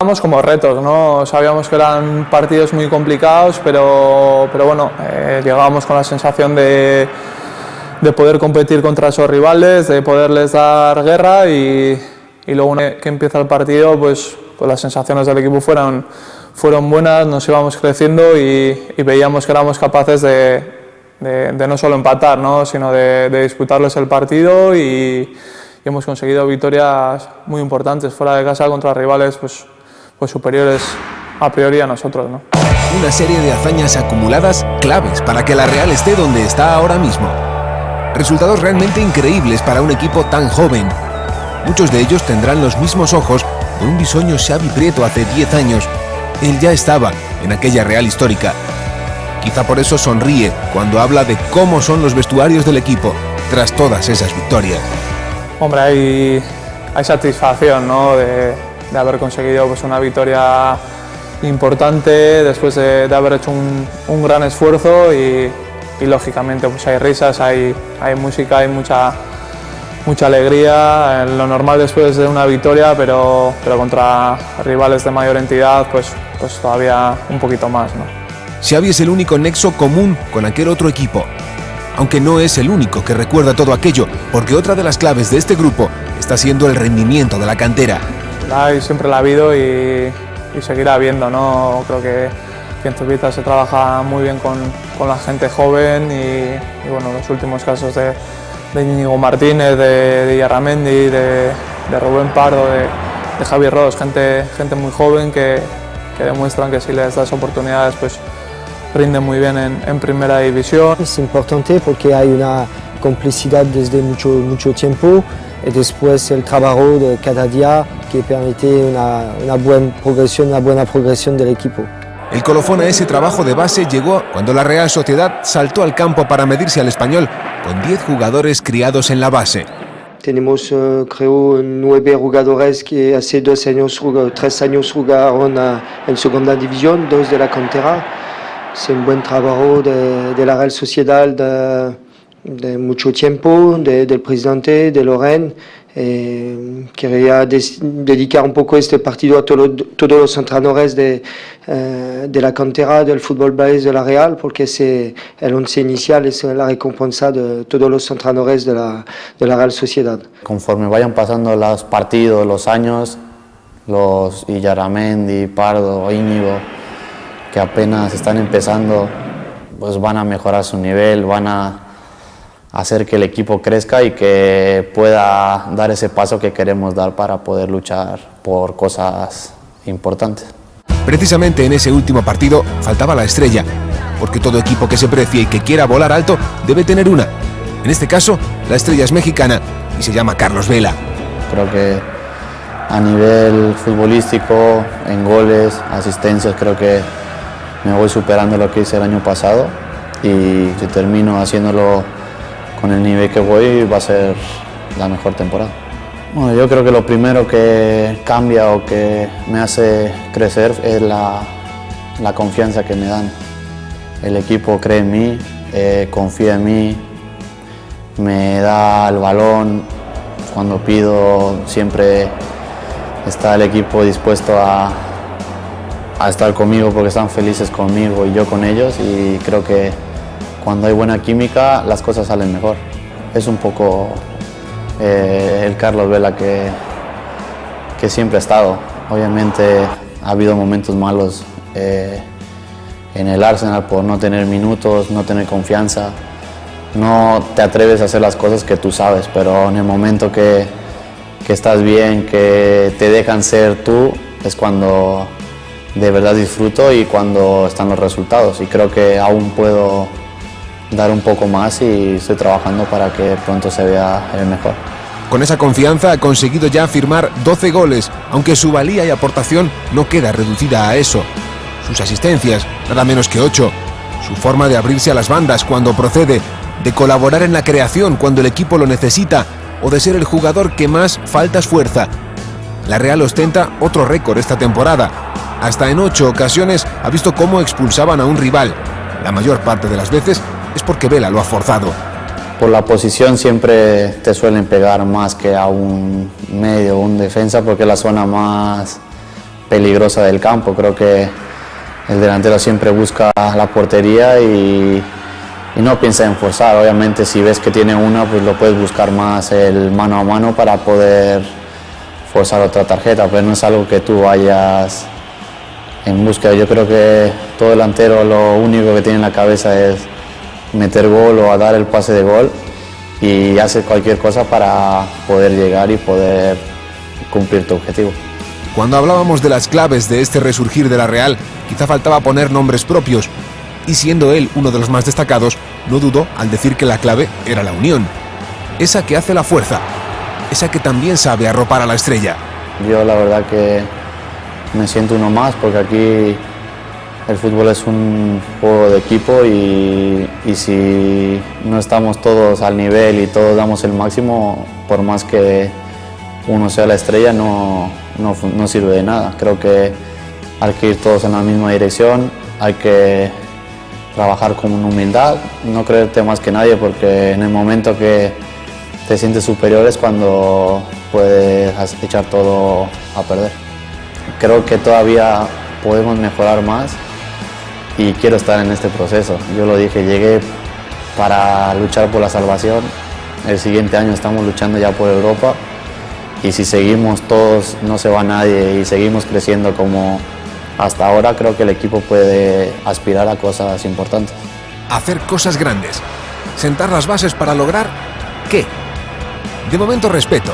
Como retos, ¿no? Sabíamos que eran partidos muy complicados, pero bueno, llegábamos con la sensación de poder competir contra esos rivales, de poderles dar guerra y luego una vez que empieza el partido, pues las sensaciones del equipo fueron buenas, nos íbamos creciendo y veíamos que éramos capaces de no solo empatar, ¿no? Sino de disputarles el partido y hemos conseguido victorias muy importantes fuera de casa contra rivales pues superiores a priori a nosotros, ¿no? Una serie de hazañas acumuladas claves para que la Real esté donde está ahora mismo. Resultados realmente increíbles para un equipo tan joven. Muchos de ellos tendrán los mismos ojos de un bisoño Xavi Prieto hace 10 años. Él ya estaba en aquella Real histórica. Quizá por eso sonríe cuando habla de cómo son los vestuarios del equipo tras todas esas victorias. Hombre, hay satisfacción, ¿no? de haber conseguido pues, una victoria importante después de haber hecho un gran esfuerzo y lógicamente pues, hay risas, hay música, hay mucha alegría, lo normal después de una victoria, pero contra rivales de mayor entidad pues todavía un poquito más, ¿no? Xavi es el único nexo común con aquel otro equipo, aunque no es el único que recuerda todo aquello, porque otra de las claves de este grupo está siendo el rendimiento de la cantera. Siempre la ha habido y seguirá habiendo, ¿no? Creo que en Zubizarreta se trabaja muy bien con la gente joven y bueno, los últimos casos de Íñigo Martínez, de Illarramendi, de Rubén Pardo, de Javi Ros, gente muy joven que demuestran que si les das oportunidades pues rinden muy bien en primera división. Es importante porque hay una complicidad desde mucho tiempo y después el trabajo de cada día que permite una buena progresión del equipo. El colofón a ese trabajo de base llegó cuando la Real Sociedad saltó al campo para medirse al Español con 10 jugadores criados en la base. Tenemos, creo, 9 jugadores que hace 3 años jugaron en segunda división, 2 de la cantera. Es un buen trabajo de la Real Sociedad de mucho tiempo, del presidente, de Loren. Quería dedicar un poco este partido a todos los entrenadores de la cantera del fútbol base de la Real, porque el once inicial es la recompensa de todos los entrenadores de la Real Sociedad. Conforme vayan pasando los partidos, los años, los Illarramendi, Pardo, Íñigo, que apenas están empezando, pues van a mejorar su nivel, van a hacer que el equipo crezca y que pueda dar ese paso que queremos dar para poder luchar por cosas importantes. Precisamente en ese último partido faltaba la estrella, porque todo equipo que se precie y que quiera volar alto debe tener una. En este caso, la estrella es mexicana y se llama Carlos Vela. Creo que a nivel futbolístico, en goles, asistencias, creo que me voy superando lo que hice el año pasado y si termino haciéndolo con el nivel que voy va a ser la mejor temporada. Bueno, yo creo que lo primero que cambia o que me hace crecer es la confianza que me dan. El equipo cree en mí, confía en mí, me da el balón. Cuando pido siempre está el equipo dispuesto a estar conmigo porque están felices conmigo y yo con ellos, y creo que cuando hay buena química las cosas salen mejor. Es un poco el Carlos Vela que siempre ha estado. Obviamente ha habido momentos malos en el Arsenal por no tener minutos, no tener confianza. No te atreves a hacer las cosas que tú sabes, pero en el momento que estás bien, que te dejan ser tú, es cuando de verdad disfruto y cuando están los resultados. Y creo que aún puedo dar un poco más y estoy trabajando para que pronto se vea el mejor. Con esa confianza ha conseguido ya firmar 12 goles, aunque su valía y aportación no queda reducida a eso. Sus asistencias, nada menos que 8. Su forma de abrirse a las bandas cuando procede, de colaborar en la creación cuando el equipo lo necesita o de ser el jugador que más faltas fuerza. La Real ostenta otro récord esta temporada. Hasta en 8 ocasiones ha visto cómo expulsaban a un rival. La mayor parte de las veces es porque Vela lo ha forzado. Por la posición siempre te suelen pegar más que a un medio o un defensa, porque es la zona más peligrosa del campo. Creo que el delantero siempre busca la portería y no piensa en forzar. Obviamente si ves que tiene una, pues lo puedes buscar más el mano a mano para poder forzar otra tarjeta, pero no es algo que tú vayas en búsqueda. Yo creo que todo delantero lo único que tiene en la cabeza es meter gol o a dar el pase de gol y hace cualquier cosa para poder llegar y poder cumplir tu objetivo. Cuando hablábamos de las claves de este resurgir de la Real, quizá faltaba poner nombres propios, y siendo él uno de los más destacados, no dudó al decir que la clave era la unión, esa que hace la fuerza, esa que también sabe arropar a la estrella. Yo la verdad que me siento uno más, porque aquí el fútbol es un juego de equipo y si no estamos todos al nivel y todos damos el máximo, por más que uno sea la estrella, no sirve de nada. Creo que hay que ir todos en la misma dirección, hay que trabajar con humildad, no creerte más que nadie, porque en el momento que te sientes superior es cuando puedes echar todo a perder. Creo que todavía podemos mejorar más y quiero estar en este proceso. Yo lo dije, llegué para luchar por la salvación, el siguiente año estamos luchando ya por Europa y si seguimos todos, no se va nadie y seguimos creciendo como hasta ahora, creo que el equipo puede aspirar a cosas importantes. Hacer cosas grandes, sentar las bases para lograr ¿qué? De momento respeto.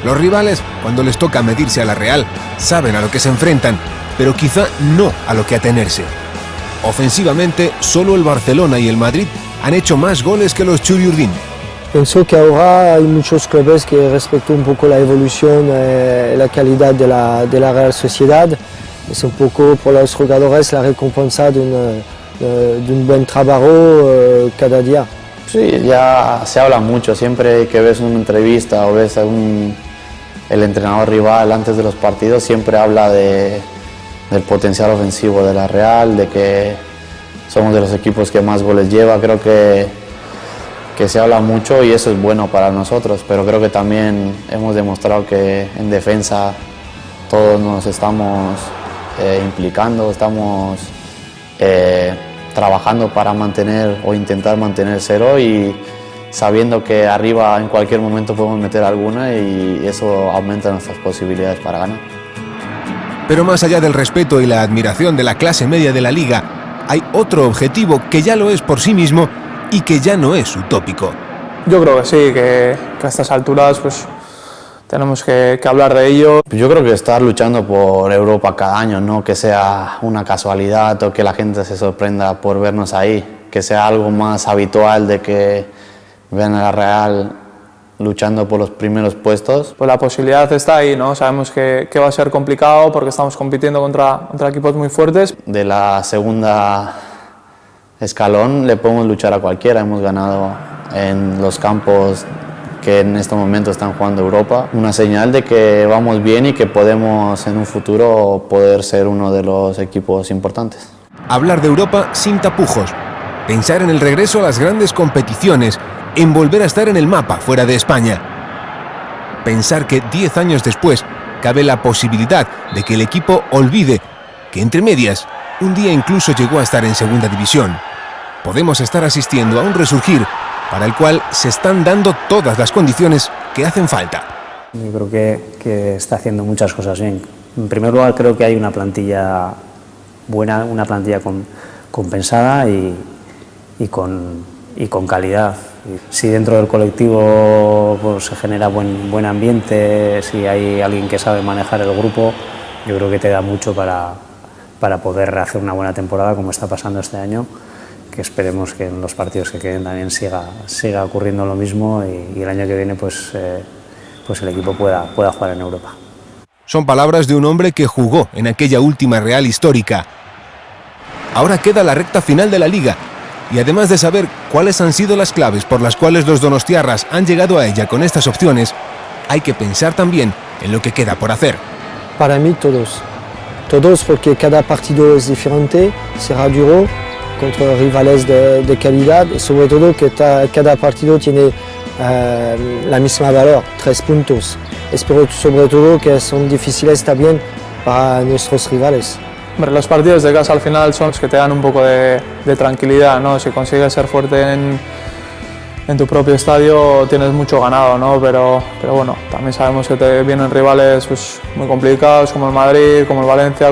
Los rivales, cuando les toca medirse a la Real, saben a lo que se enfrentan, pero quizá no a lo que atenerse. Ofensivamente, solo el Barcelona y el Madrid han hecho más goles que los Churiurdin. Pienso que ahora hay muchos clubes que respetan un poco la evolución y la calidad de la Real Sociedad. Es un poco por los jugadores la recompensa de un buen trabajo cada día. Sí, ya se habla mucho, siempre que ves una entrevista o ves el entrenador rival antes de los partidos, siempre habla del potencial ofensivo de la Real, de que somos de los equipos que más goles lleva. Creo que se habla mucho y eso es bueno para nosotros, pero creo que también hemos demostrado que en defensa todos nos estamos implicando, estamos trabajando para mantener o intentar mantener cero y sabiendo que arriba en cualquier momento podemos meter alguna y eso aumenta nuestras posibilidades para ganar. Pero más allá del respeto y la admiración de la clase media de la Liga, hay otro objetivo que ya lo es por sí mismo y que ya no es utópico. Yo creo que sí, que a estas alturas pues tenemos que hablar de ello. Yo creo que estar luchando por Europa cada año, no que sea una casualidad o que la gente se sorprenda por vernos ahí, que sea algo más habitual de que vean a la Real luchando por los primeros puestos. Pues la posibilidad está ahí, ¿no? Sabemos que va a ser complicado porque estamos compitiendo contra equipos muy fuertes. De la segunda escalón le podemos luchar a cualquiera, hemos ganado en los campos que en este momento están jugando Europa, una señal de que vamos bien y que podemos en un futuro poder ser uno de los equipos importantes. Hablar de Europa sin tapujos, pensar en el regreso a las grandes competiciones, en volver a estar en el mapa fuera de España. Pensar que 10 años después cabe la posibilidad de que el equipo olvide que entre medias un día incluso llegó a estar en segunda división. Podemos estar asistiendo a un resurgir para el cual se están dando todas las condiciones que hacen falta. Yo creo que está haciendo muchas cosas bien. En primer lugar, creo que hay una plantilla buena, una plantilla compensada y con calidad. Si dentro del colectivo pues, se genera buen ambiente, si hay alguien que sabe manejar el grupo, yo creo que te da mucho para poder hacer una buena temporada como está pasando este año, que esperemos que en los partidos que queden también siga ocurriendo lo mismo y el año que viene pues el equipo pueda jugar en Europa. Son palabras de un hombre que jugó en aquella última Real histórica. Ahora queda la recta final de la Liga y además de saber cuáles han sido las claves por las cuales los donostiarras han llegado a ella con estas opciones, hay que pensar también en lo que queda por hacer. Para mí todos porque cada partido es diferente, será duro contra rivales de calidad y sobre todo que cada partido tiene la misma valor, 3 puntos. Espero sobre todo que son difíciles también para nuestros rivales. Hombre, los partidos de casa al final son los que te dan un poco de tranquilidad, ¿no? Si consigues ser fuerte en tu propio estadio tienes mucho ganado, ¿no? Pero bueno, también sabemos que te vienen rivales pues, muy complicados como el Madrid, como el Valencia,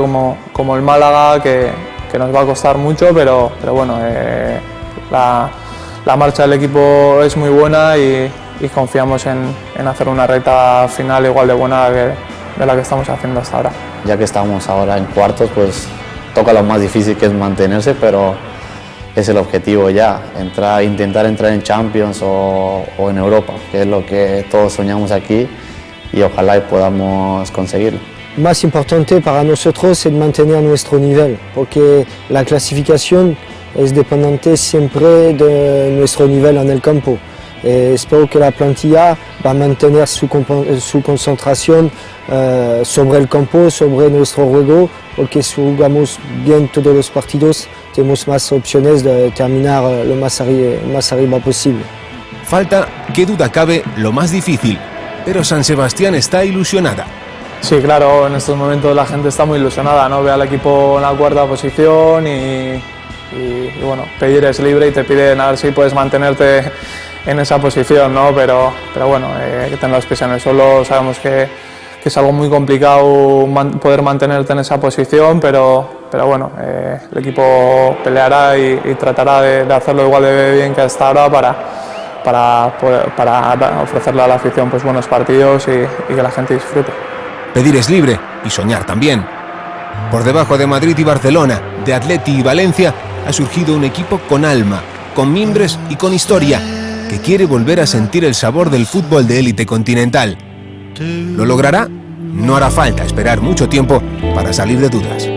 como el Málaga, que nos va a costar mucho, pero bueno, la marcha del equipo es muy buena y confiamos en hacer una recta final igual de buena de la que estamos haciendo hasta ahora. Ya que estamos ahora en cuartos, pues toca lo más difícil, que es mantenerse, pero es el objetivo ya, intentar entrar en Champions o en Europa, que es lo que todos soñamos aquí y ojalá y podamos conseguirlo. Más importante para nosotros es mantener nuestro nivel, porque la clasificación es dependiente siempre de nuestro nivel en el campo. Espero que la plantilla va a mantener su concentración sobre el campo, sobre nuestro juego, porque si jugamos bien todos los partidos, tenemos más opciones de terminar lo más arriba posible. Falta, qué duda cabe, lo más difícil, pero San Sebastián está ilusionada. Sí, claro, en estos momentos la gente está muy ilusionada, ¿no? Ve al equipo en la cuarta posición y bueno, pedir es libre y te piden a ver si puedes mantenerte en esa posición, ¿no? Pero bueno, hay que tener los pies en el suelo. Sabemos que es algo muy complicado poder mantenerte en esa posición, pero bueno, el equipo peleará y tratará de hacerlo igual de bien que hasta ahora para ofrecerle a la afición pues, buenos partidos y que la gente disfrute. Pedir es libre y soñar también. Por debajo de Madrid y Barcelona, de Atleti y Valencia, ha surgido un equipo con alma, con mimbres y con historia, que quiere volver a sentir el sabor del fútbol de élite continental. ¿Lo logrará? No hará falta esperar mucho tiempo para salir de dudas.